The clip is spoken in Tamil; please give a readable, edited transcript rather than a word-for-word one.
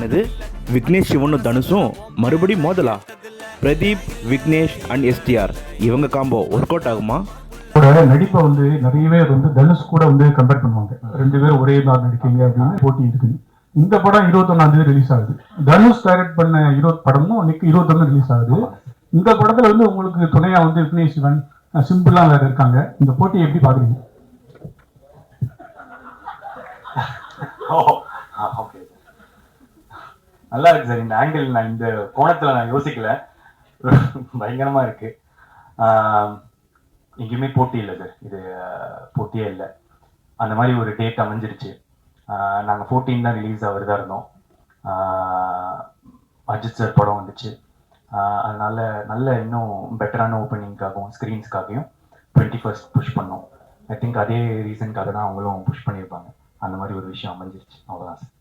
என்னது விக்னேஷ் சிவனும் தனுஷும் மறுபடியும் மோதலா? பிரதீப், விக்னேஷ் அண்ட் எஸ்டிஆர் இவங்க காம்போ ஒர்க் அவுட் ஆகுமா? நடிப்பை வந்து நிறைய பேர் வந்து தனுஷ் கூட வந்து கம்பேர் பண்ணுவாங்க. 2 பேரும் ஒரே நாள் நடிக்கீங்க அப்படின்னு போட்டி இருக்குது. இந்த படம் 21 ரிலீஸ் ஆகுது. தனுஷ் டைரக்ட் பண்ண 20 படமும் இன்னைக்கு 21 ரிலீஸ் ஆகுது. இந்த படத்துல வந்து உங்களுக்கு துணையா வந்து விக்னேஷ் சிவன், சிம்பிளா வேற இருக்காங்க. இந்த போட்டியை எப்படி பாக்குறீங்க? நல்லா இருக்கு சார். இந்த ஆங்கிள் நான் இந்த கோணத்துல நான் யோசிக்கல. பயங்கரமா இருக்கு. எங்கேயுமே போட்டி இல்லை சார். இது போட்டியே இல்லை. அந்த மாதிரி ஒரு டேட் அமைஞ்சிருச்சு. நாங்கள் 14 தான் ரிலீஸ் ஆகிறதா இருந்தோம். அஜித் சார் படம் வந்துச்சு. அதனால நல்ல இன்னும் பெட்டரான ஓப்பனிங்காகவும் ஸ்க்ரீன்ஸ்க்காகவும் 21st புஷ் பண்ணோம். ஐ திங்க் அதே ரீசனுக்காக தான் அவங்களும் புஷ் பண்ணியிருப்பாங்க. அந்த மாதிரி ஒரு விஷயம் அமைஞ்சிருச்சு. அவ்வளோதான் சார்.